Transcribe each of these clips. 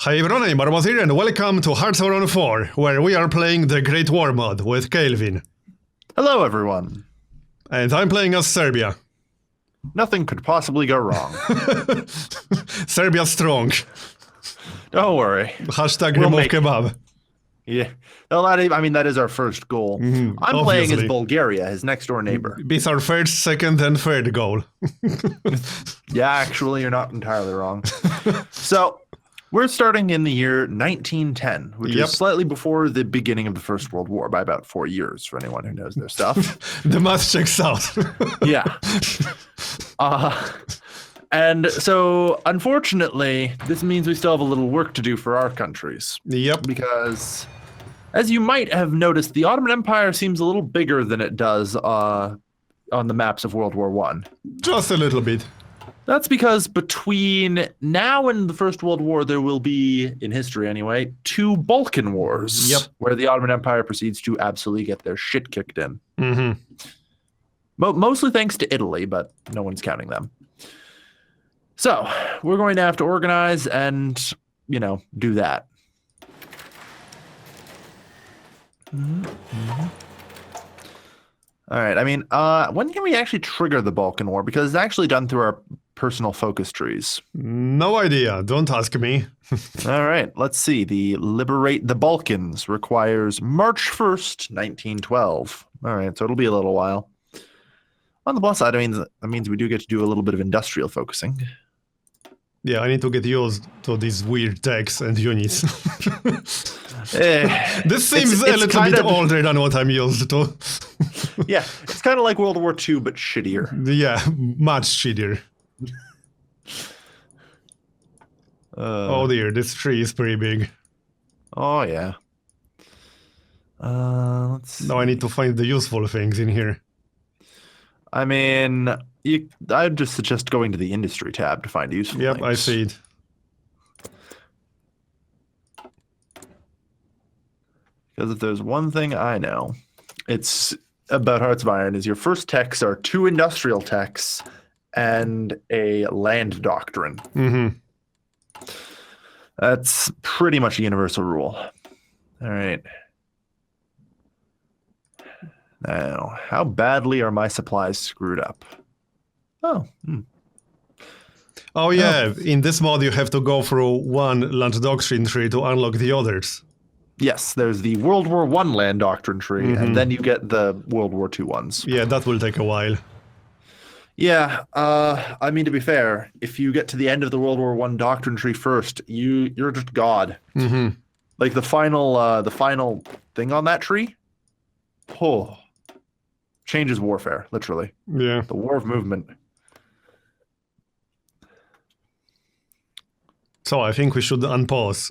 Hi everyone, I'm Marbozir and welcome to Hearts of Iron 4, where we are playing the Great War mod with Kailvin. Hello, everyone. And I'm playing as Serbia. Nothing could possibly go wrong. Serbia strong. Don't worry. Hashtag We'll remove make- kebab. Yeah. That is our first goal. I'm playing as obviously. Bulgaria, his next door neighbor. It's our first, second and third goal. Yeah, actually, you're not entirely wrong. So, we're starting in the year 1910, which Yep. is slightly before the beginning of the First World War by about 4 years, for anyone who knows their stuff. The math checks out. Yeah. And so, unfortunately, this means we still have a little work to do for our countries. Yep. Because, as you might have noticed, the Ottoman Empire seems a little bigger than it does on the maps of World War I. Just a little bit. That's because between now and the First World War, there will be, in history anyway, 2 Balkan Wars. Yep. Where the Ottoman Empire proceeds to absolutely get their shit kicked in. Mm-hmm. Mostly thanks to Italy, but no one's counting them. So, we're going to have to organize and, do that. All right, when can we actually trigger the Balkan War? Because it's actually done through our personal focus trees. No idea. Don't ask me. All right, let's see. The Liberate the Balkans requires March 1st, 1912. All right, so it'll be a little while. On the plus side, that means we do get to do a little bit of industrial focusing. Yeah, I need to get used to these weird techs and units. This seems a little bit older than what I'm used to. Yeah, it's kind of like World War II, but shittier. Yeah, much shittier. Oh dear, this tree is pretty big. Oh, yeah. Let's see. Now I need to find the useful things in here. I'd just suggest going to the industry tab to find useful things. Yep, I see it. Because if there's one thing I know, it's about Hearts of Iron is your first techs are 2 industrial techs and a land doctrine. Mm-hmm. That's pretty much a universal rule. All right. Now, how badly are my supplies screwed up? Oh. Oh yeah, in this mod you have to go through one land doctrine tree to unlock the others. Yes, there's the World War I land doctrine tree, and then you get the World War II ones. Yeah, that will take a while. Yeah, to be fair, if you get to the end of the World War I doctrine tree first, you're just God. Mm-hmm. Like the final thing on that tree, changes warfare, literally. Yeah. The war of movement. So I think we should unpause.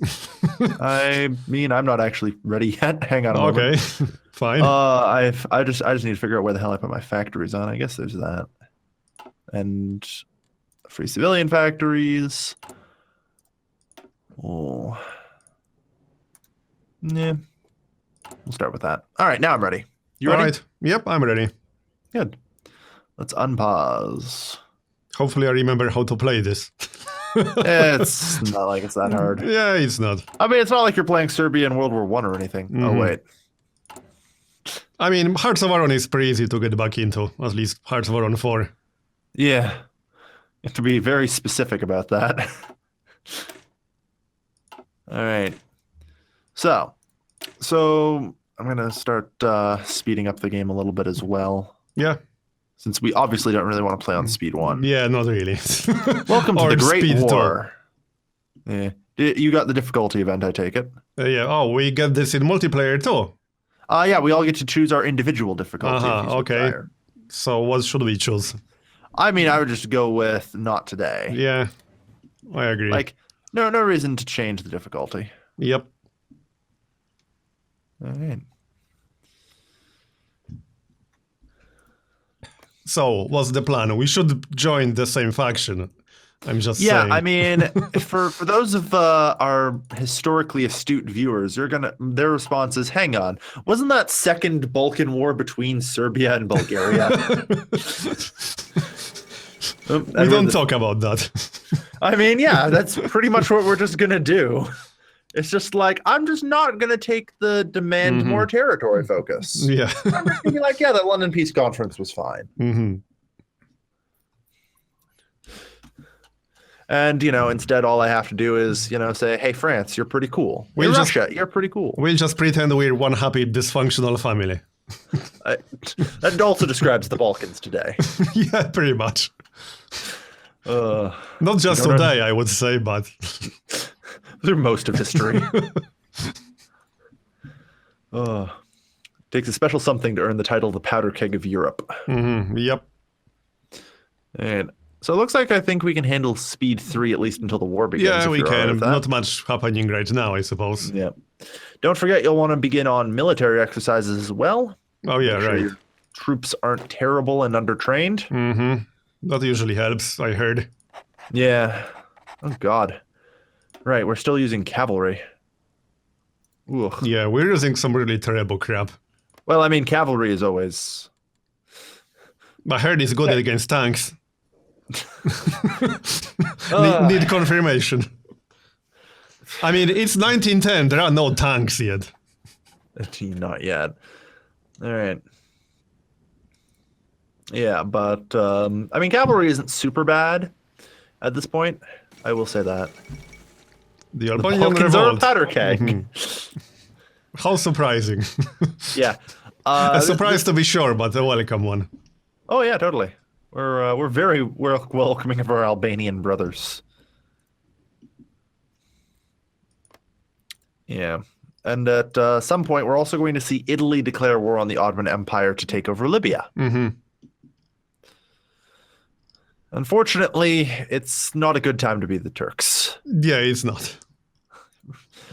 I'm not actually ready yet. Hang on a moment. Okay, fine. I just need to figure out where the hell I put my factories on. I guess there's that. And free civilian factories. Oh. Yeah. We'll start with that. All right, now I'm ready. You ready? All right. Yep, I'm ready. Good. Let's unpause. Hopefully I remember how to play this. It's not like it's that hard. Yeah, it's not. It's not like you're playing Serbia in World War I or anything. Oh, wait. Hearts of Iron is pretty easy to get back into, at least Hearts of Iron 4. Yeah. You have to be very specific about that. All right. So I'm going to start speeding up the game a little bit as well. Yeah. Since we obviously don't really want to play on speed 1. Yeah, not really. Welcome to Or the Great speed War. Yeah. You got the difficulty event, I take it? Yeah. Oh, we get this in multiplayer too. Yeah, we all get to choose our individual difficulty. if you Okay. desire. So what should we choose? I would just go with not today. Yeah, I agree. No reason to change the difficulty. Yep. All right. So, what's the plan? We should join the same faction. I'm just saying. For those of our historically astute viewers, their response is, hang on, wasn't that second Balkan War between Serbia and Bulgaria? We don't talk about that. I mean, yeah, that's pretty much what we're just going to do. It's just like, I'm just not going to take the demand more territory focus. Yeah. I'm just going to be like, yeah, the London Peace Conference was fine. And, instead all I have to do is, say, hey, France, you're pretty cool. Hey, Russia, you're pretty cool. We'll just pretend we're one happy, dysfunctional family. That also describes the Balkans today. Yeah, pretty much. Not just today, I would say, but... through most of history. Takes a special something to earn the title the powder keg of Europe. Yep. And so it looks like I think we can handle speed 3 at least until the war begins. Yeah, we can. Not much happening right now, I suppose. Yeah. Don't forget, you'll want to begin on military exercises as well. Oh, yeah, right. Your troops aren't terrible and undertrained. That usually helps, I heard. Yeah. Oh, God. Right, we're still using cavalry. Ugh. Yeah, we're using some really terrible crap. Well, I mean, cavalry is always... I heard it's good against tanks. Need confirmation. I mean, it's 1910. There are no tanks yet. Not yet. All right. Yeah, but I mean, cavalry isn't super bad at this point. I will say that. The Albanian Balkans are a revolt. powder keg. How surprising. Yeah. A surprise to be sure, but a welcome one. Oh yeah, totally. We're very welcoming of our Albanian brothers. Yeah. And at some point, we're also going to see Italy declare war on the Ottoman Empire to take over Libya. Unfortunately, it's not a good time to be the Turks. Yeah, it's not.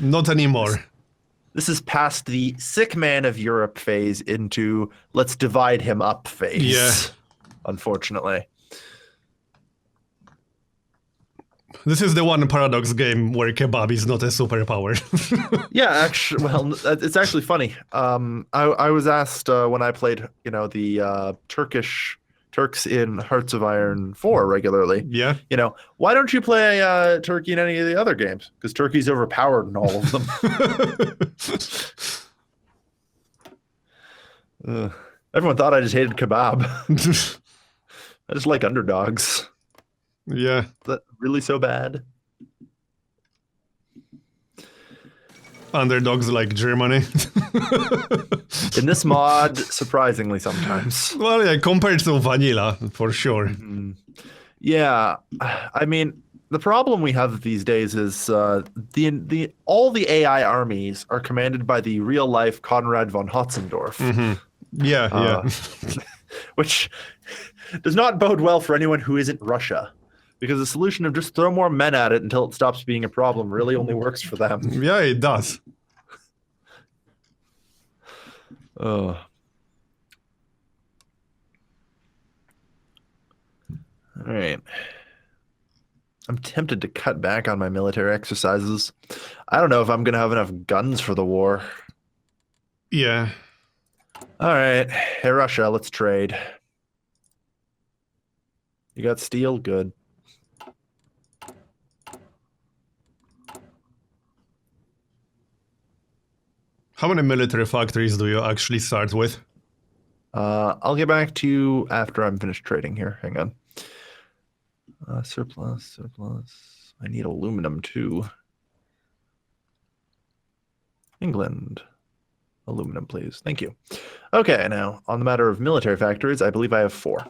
Not anymore. This is past the sick man of Europe phase into let's divide him up phase. Yeah. Unfortunately. This is the one Paradox game where kebab is not a superpower. Yeah, actually, well, it's actually funny. I was asked when I played, the Turks in Hearts of Iron 4 regularly. Yeah. Why don't you play Turkey in any of the other games? Because Turkey's overpowered in all of them. Everyone thought I just hated kebab. I just like underdogs. Yeah. Is that really so bad? Underdogs like Germany. In this mod, surprisingly sometimes. Well, yeah, compared to vanilla, for sure. Yeah, I mean, the problem we have these days is all the AI armies are commanded by the real-life Konrad von Hotzendorf. Yeah. Which does not bode well for anyone who isn't Russia. Because the solution of just throw more men at it until it stops being a problem really only works for them. Yeah, it does. All right. I'm tempted to cut back on my military exercises. I don't know if I'm going to have enough guns for the war. Yeah. All right. Hey, Russia, let's trade. You got steel? Good. How many military factories do you actually start with? I'll get back to you after I'm finished trading here. Hang on. Surplus. I need aluminum too. England. Aluminum, please. Thank you. Okay, now, on the matter of military factories, I believe I have 4.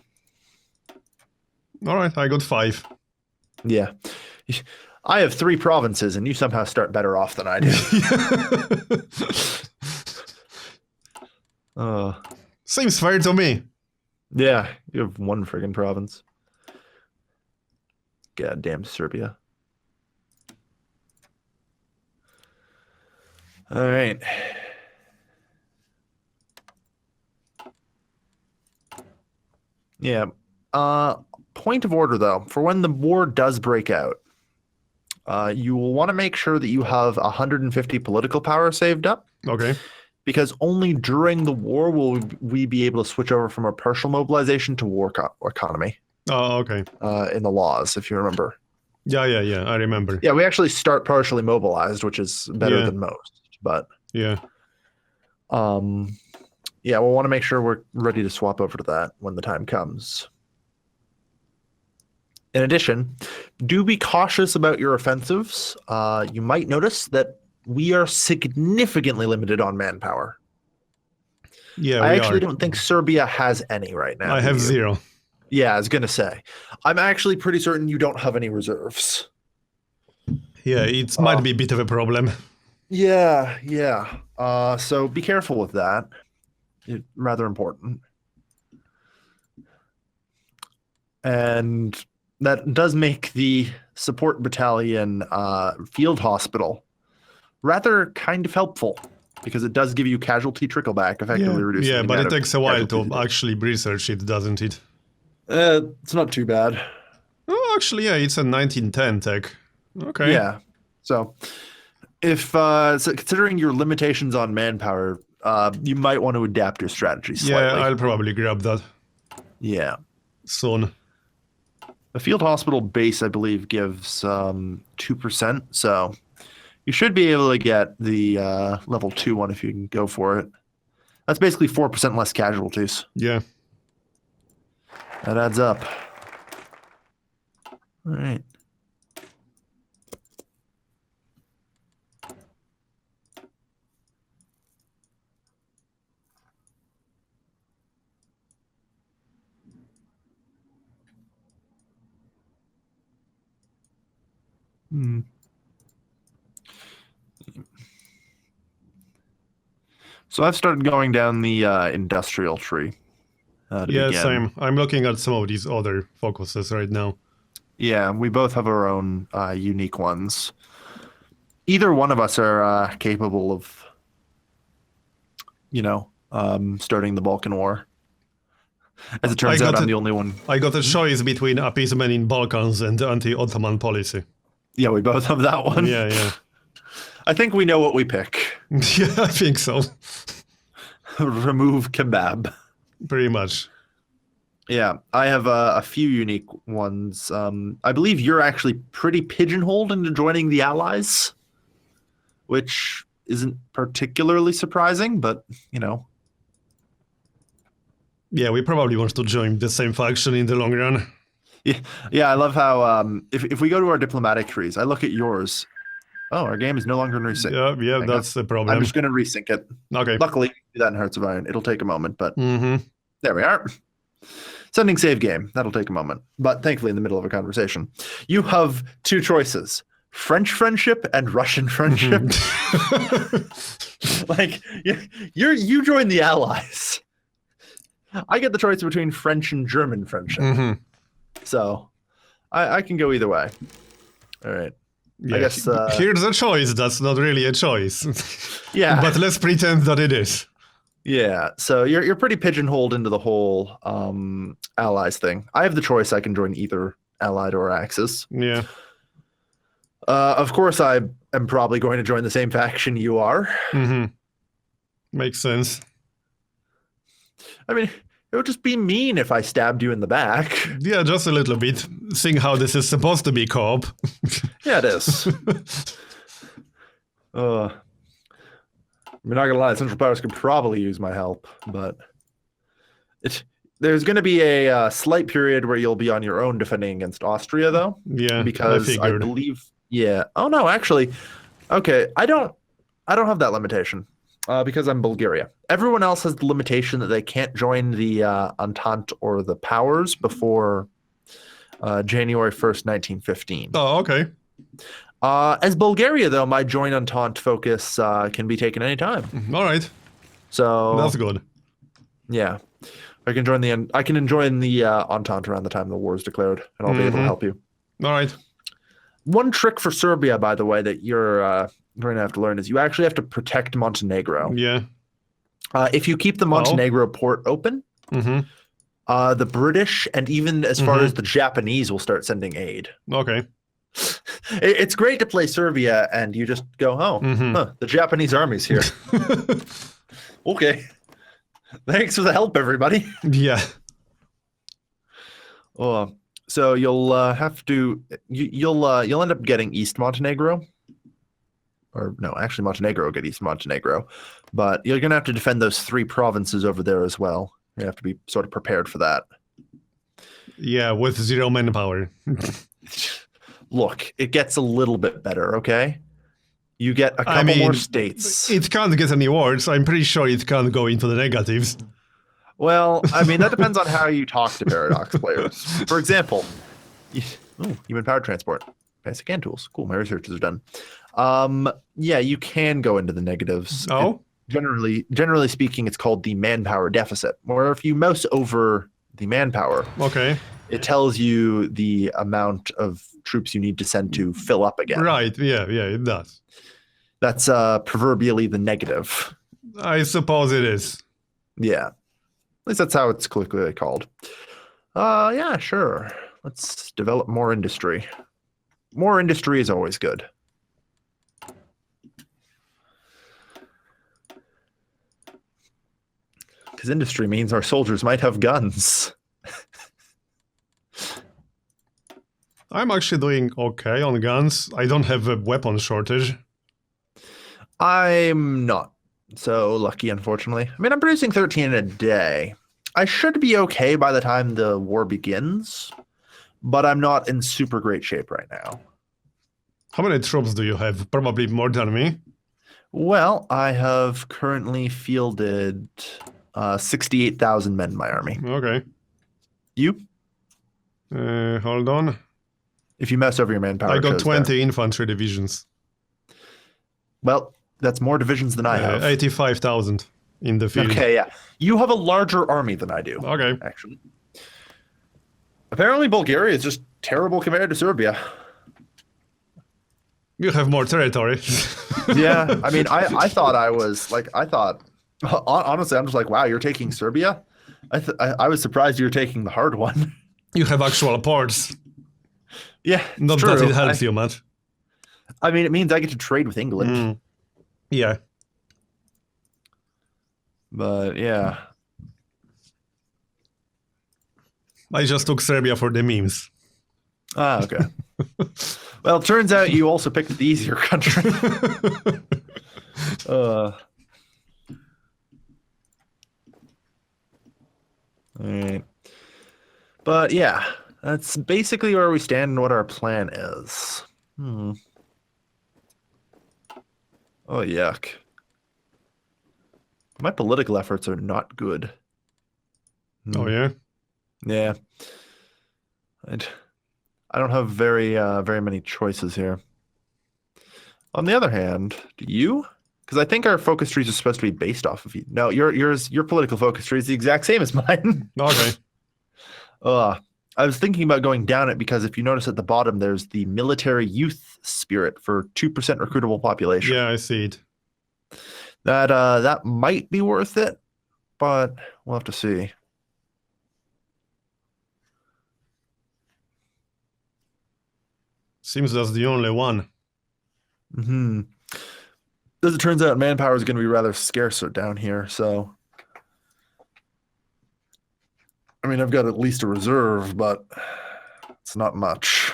All right, I got 5. Yeah. I have 3 provinces, and you somehow start better off than I do. Seems fair to me. Yeah, you have 1 friggin' province. Goddamn Serbia. All right. Yeah. Point of order, though. For when the war does break out, you will want to make sure that you have 150 political power saved up. Okay. Because only during the war will we be able to switch over from a partial mobilization to war economy. Oh, okay. in the laws, if you remember. Yeah, I remember. Yeah, we actually start partially mobilized, which is better Yeah. than most. But Yeah. yeah, we'll want to make sure we're ready to swap over to that when the time comes. In addition, do be cautious about your offensives. You might notice that we are significantly limited on manpower. Yeah, I we actually are. don't think Serbia has any right now. I do have you? 0. Yeah, I was gonna say. I'm actually pretty certain you don't have any reserves. Yeah, it might be a bit of a problem. Yeah. So be careful with that. It's rather important. And that does make the support battalion field hospital rather kind of helpful because it does give you casualty trickleback, effectively reducing Yeah, the but amount it of takes a while casualties to actually research it, doesn't it? It's not too bad. Oh, actually, yeah, it's a 1910 tech. Okay. Yeah. So if so considering your limitations on manpower, you might want to adapt your strategy slightly. Yeah, I'll probably grab that Yeah. soon. The field hospital base, I believe, gives 2%. So you should be able to get the level 2 one if you can go for it. That's basically 4% less casualties. Yeah. That adds up. All right. So I've started going down the industrial tree to Yeah, begin. same. I'm looking at some of these other focuses right now. Yeah, we both have our own unique ones. Either one of us are capable of, starting the Balkan War. As it turns out, I'm the only one. I got a choice between appeasement in Balkans and anti-Ottoman policy. Yeah, we both have that one. Yeah. I think we know what we pick. Yeah, I think so. Remove kebab. Pretty much. Yeah, I have a few unique ones. I believe you're actually pretty pigeonholed into joining the Allies, which isn't particularly surprising, but, Yeah, we probably want to join the same faction in the long run. Yeah, I love how if we go to our diplomatic trees, I look at yours. Oh, our game is no longer in resync. Yeah, that's the problem. I'm just going to resync it. Okay. Luckily, we do that in Hearts of Iron. It'll take a moment, but there we are. Sending save game. That'll take a moment. But thankfully, in the middle of a conversation, you have 2 choices. French friendship and Russian friendship. Like, you join the Allies. I get the choice between French and German friendship. So I can go either way. All right. Yeah, I guess here's a choice that's not really a choice. Yeah. But let's pretend that it is. Yeah. So you're pretty pigeonholed into the whole allies thing. I have the choice. I can join either Allied or Axis. Yeah. Of course, I am probably going to join the same faction you are. Makes sense. I mean, it would just be mean if I stabbed you in the back. Yeah, just a little bit. Seeing how this is supposed to be co-op. Yeah, it is. I'm not gonna lie, Central Powers could probably use my help, but there's going to be a slight period where you'll be on your own defending against Austria, though. Yeah, because I believe. Yeah. Oh no, actually, okay. I don't have that limitation because I'm Bulgaria. Everyone else has the limitation that they can't join the Entente or the Powers before January 1st, 1915. Oh, okay. As Bulgaria, though, my join Entente focus can be taken anytime. All right. So that's good. Yeah. I can join the Entente around the time the war is declared, and I'll be able to help you. All right. One trick for Serbia, by the way, that you're going to have to learn is you actually have to protect Montenegro. Yeah. If you keep the Montenegro port open, the British and even as far as the Japanese will start sending aid. Okay. It's great to play Serbia and you just go, the Japanese army's here. Okay. Thanks for the help, everybody. Yeah. So you'll have to you'll end up getting East Montenegro, or no, actually Montenegro will get East Montenegro, but you're gonna have to defend those 3 provinces over there as well. You have to be sort of prepared for that. Yeah, with 0 manpower. Look, it gets a little bit better, okay? You get a couple more states. It can't get any worse. I'm pretty sure it can't go into the negatives. Well, I mean, that depends on how you talk to Paradox players. For example, human powered transport. Basic hand tools. Cool, my researches are done. Yeah, you can go into the negatives. Oh? Generally speaking, it's called the manpower deficit, where if you mouse over the manpower, Okay. it tells you the amount of troops you need to send to fill up again. Right, yeah, it does. That's proverbially the negative. I suppose it is. Yeah. At least that's how it's colloquially called. Yeah, sure. Let's develop more industry. More industry is always good. Because industry means our soldiers might have guns. I'm actually doing okay on guns. I don't have a weapon shortage. I'm not so lucky, unfortunately. I mean, I'm producing 13 a day. I should be okay by the time the war begins, but I'm not in super great shape right now. How many troops do you have? Probably more than me. Well, I have currently fielded 68,000 men in my army. Okay. You? Hold on. If you mess over your manpower, I got it shows 20 there. infantry divisions. Well, that's more divisions than I have. 85,000 in the field. Okay, yeah. You have a larger army than I do. Okay. Actually. Apparently Bulgaria is just terrible compared to Serbia. You have more territory. Yeah, I mean, I thought I was like, honestly, I'm just like, wow, you're taking Serbia? I was surprised you were taking the hard one. You have actual ports. Yeah, Not true. that it helps you much. I mean, it means I get to trade with England. Yeah. But yeah. I just took Serbia for the memes. Ah, okay. Well, it turns out you also picked the easier country. All right. But yeah, that's basically where we stand and what our plan is. Oh, yuck. My political efforts are not good. Oh, yeah? Yeah. I don't have very many choices here. On the other hand, do you? Because I think our focus trees are supposed to be based off of you. No, your political focus tree is the exact same as mine. Okay. I was thinking about going down it because if you notice at the bottom, there's the military youth spirit for 2% recruitable population. Yeah, I see it. That might be worth it, but we'll have to see. Seems that's the only one. As it turns out, manpower is going to be rather scarce down here, so I mean, I've got at least a reserve, but it's not much.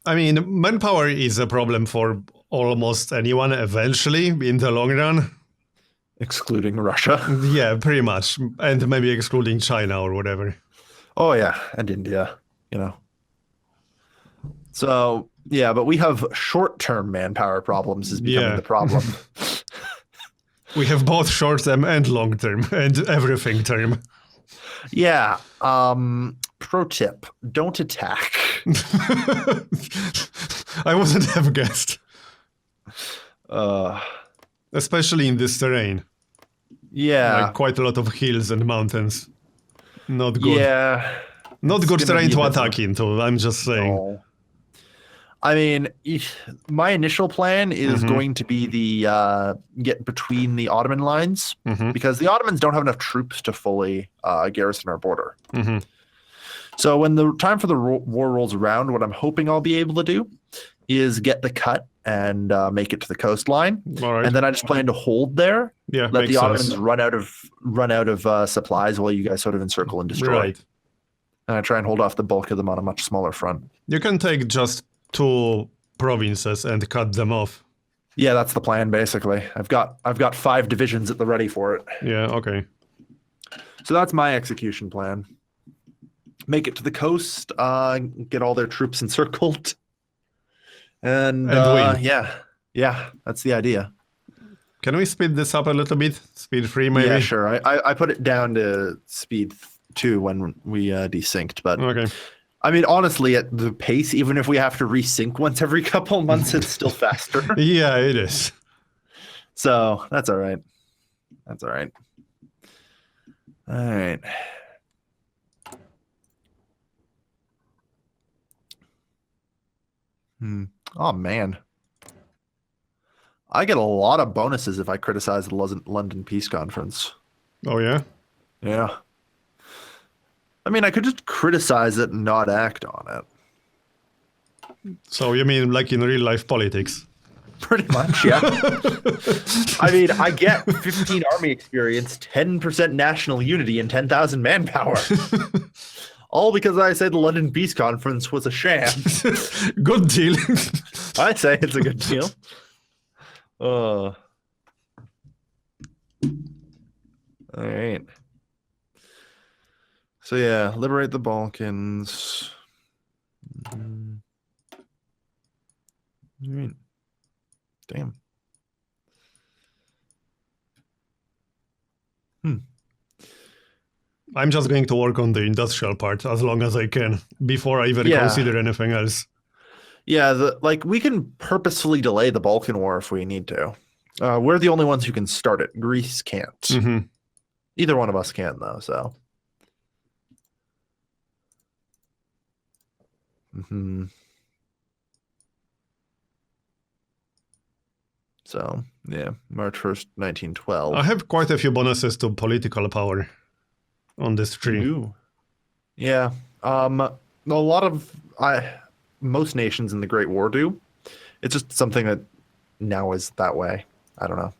I mean, manpower is a problem for almost anyone eventually in the long run. Excluding Russia. Yeah, pretty much. And maybe excluding China or whatever. Oh, yeah, and India, you know. So, yeah, but we have short-term manpower problems is becoming the problem. We have both short-term and long-term and everything term. Yeah. Pro tip, don't attack. I wouldn't have guessed. Uh, Especially in this terrain. Yeah. Like quite a lot of hills and mountains. Not good. Yeah. Not It's good gonna terrain be to a bit attack into, I'm just saying. Oh. I mean, my initial plan is going to be the get between the Ottoman lines because the Ottomans don't have enough troops to fully garrison our border. So when the time for the war rolls around, what I'm hoping I'll be able to do is get the cut and make it to the coastline, and then I just plan to hold there. Yeah, let makes the Ottomans sense. run out of supplies while you guys sort of encircle and destroy. Right. And I try and hold off the bulk of them on a much smaller front. You can take just 2 provinces and cut them off. Yeah, that's the plan basically. I've got 5 divisions at the ready for it. Yeah, okay. So that's my execution plan. Make it to the coast, get all their troops encircled, and win. Yeah, that's the idea. Can we speed this up a little bit? Speed 3 maybe? Yeah, sure. I put it down to speed 2 when we desynced, but Okay. I mean, honestly, at the pace, even if we have to resync once every couple months, it's still faster. Yeah, it is. So that's all right. That's all right. All right. Oh man, I get a lot of bonuses if I criticize the London Peace Conference. Oh yeah? Yeah. I mean, I could just criticize it and not act on it. So you mean like in real life politics? Pretty much, yeah. I mean, I get 15 army experience, 10% national unity, and 10,000 manpower. All because I said the London Peace Conference was a sham. Good deal. I say it's a good deal. All right. So yeah, liberate the Balkans. All right. Damn. I'm just going to work on the industrial part as long as I can before I even consider anything else. Yeah, we can purposefully delay the Balkan War if we need to. We're the only ones who can start it. Greece can't. Mm-hmm. Either one of us can, though, so. So, yeah, March 1st, 1912. I have quite a few bonuses to political power on this tree. Ooh. Yeah. A lot of most nations in the Great War do. It's just something that now is that way. I don't know.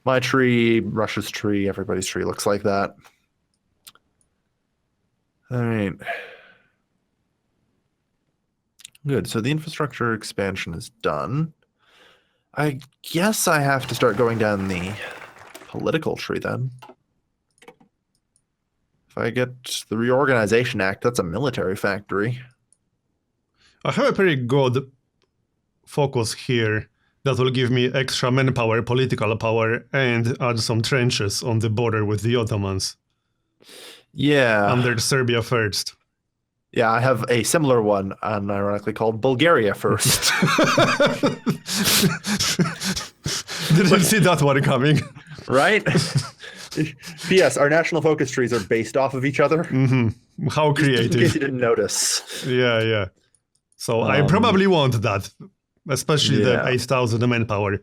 My tree, Russia's tree, everybody's tree looks like that. All right. Good. So the infrastructure expansion is done. I guess I have to start going down the political tree then. If I get the Reorganization Act, that's a military factory. I have a pretty good focus here that will give me extra manpower, political power, and add some trenches on the border with the Ottomans. Yeah. Under Serbia first. Yeah, I have a similar one, ironically called Bulgaria first. Didn't see that one coming. Right? P.S. Our national focus trees are based off of each other. Mm-hmm. How creative. In case you didn't notice. Yeah, yeah. So I probably want that, especially the 8,000 manpower.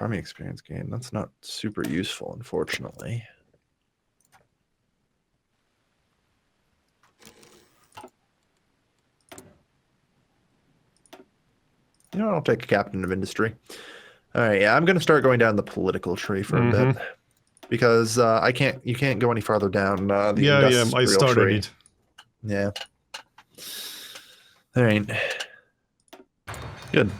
Army experience gain. That's not super useful, unfortunately. You know, I'll take a captain of industry. All right, yeah, I'm going to start going down the political tree for a bit because you can't go any farther down. I started tree. it. Yeah. All right. Good.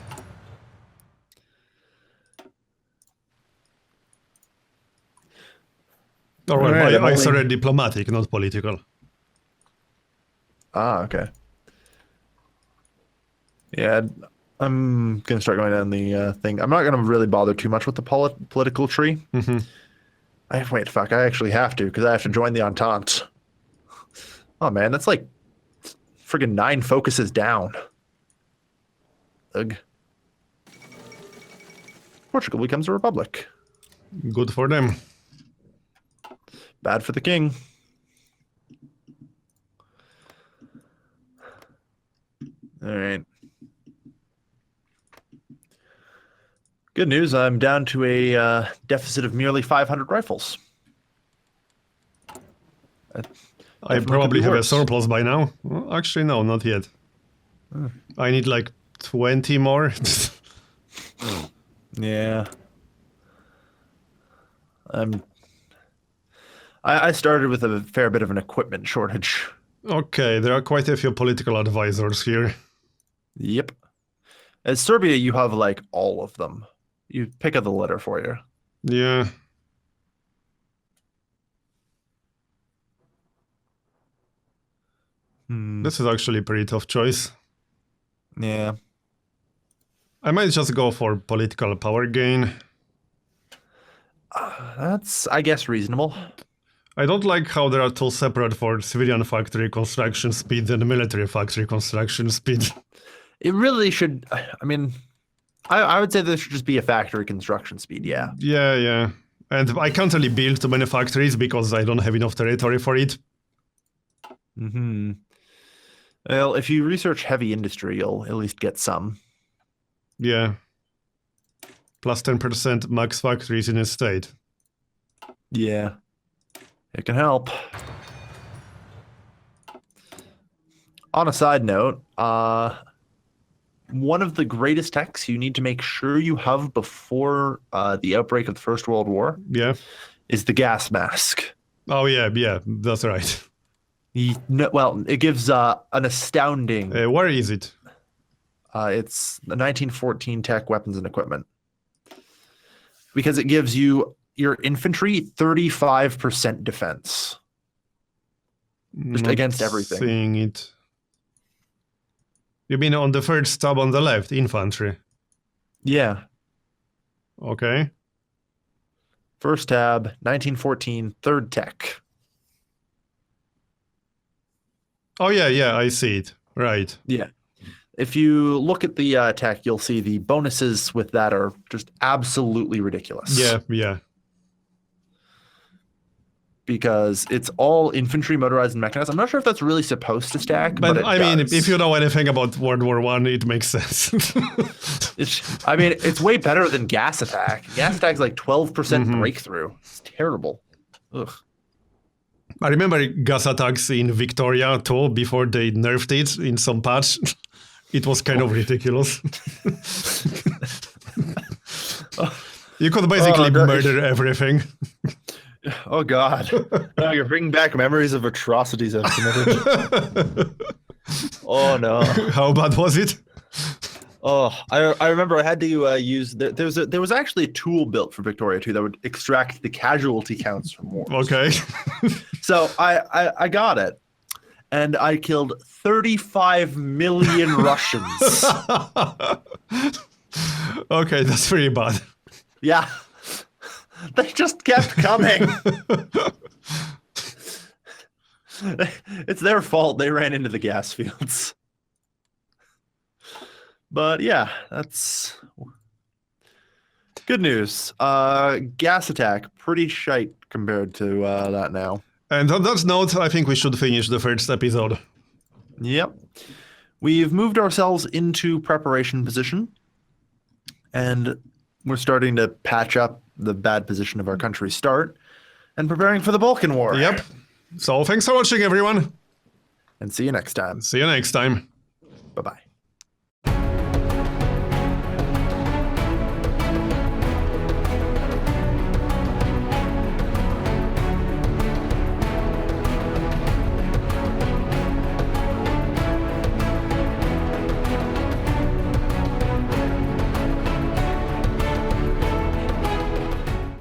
All right, I started diplomatic, not political. Ah, okay. Yeah, I'm going to start going down the thing. I'm not going to really bother too much with the political tree. Wait, fuck, I actually have to because I have to join the Entente. Oh, man, that's like friggin' 9 focuses down. Ugh. Portugal becomes a republic. Good for them. Bad for the king. All right. Good news, I'm down to a deficit of merely 500 rifles. I probably have a surplus by now. Well, actually, no, not yet. I need like 20 more. Yeah. I started with a fair bit of an equipment shortage. Okay, there are quite a few political advisors here. Yep. As Serbia, you have like all of them. You pick up the litter for you. Yeah. This is actually a pretty tough choice. Yeah. I might just go for political power gain. That's, I guess, reasonable. I don't like how there are two separate for civilian factory construction speed and military factory construction speed. It really should. I mean, I would say there should just be a factory construction speed. Yeah. Yeah. And I can't really build too many factories because I don't have enough territory for it. Well, if you research heavy industry, you'll at least get some. Yeah. Plus 10% max factories in a state. Yeah. It can help. On a side note, one of the greatest techs you need to make sure you have before the outbreak of the First World War is the gas mask. Oh, yeah, that's right. Well, it gives an astounding... where is it? It's the 1914 tech weapons and equipment. Because it gives you your infantry 35% defense. Just against everything. Seeing it. You mean on the first tab on the left, infantry? Yeah. Okay. First tab, 1914, third tech. Oh, yeah, I see it. Right. Yeah. If you look at the tech, you'll see the bonuses with that are just absolutely ridiculous. Yeah. Because it's all infantry, motorized, and mechanized. I'm not sure if that's really supposed to stack, but I mean, does. if you know anything about World War I, it makes sense. It's way better than gas attack. Gas attack's like 12% breakthrough. It's terrible. Ugh. I remember gas attacks in Victoria too, before they nerfed it in some patch. It was kind of ridiculous. You could basically murder everything. Oh, God. No, you're bringing back memories of atrocities I've committed. Oh, no. How bad was it? Oh, I remember I had to use... There was actually a tool built for Victoria, too, that would extract the casualty counts from wars. Okay. So I got it. And I killed 35 million Russians. Okay, that's pretty bad. Yeah. They just kept coming. It's their fault they ran into the gas fields. But yeah, that's good news. Gas attack, pretty shite compared to that now. And on that note, I think we should finish the first episode. Yep. We've moved ourselves into preparation position. And we're starting to patch up the bad position of our country's start and preparing for the Balkan War. Yep. So thanks for watching, everyone. And see you next time. See you next time. Bye-bye.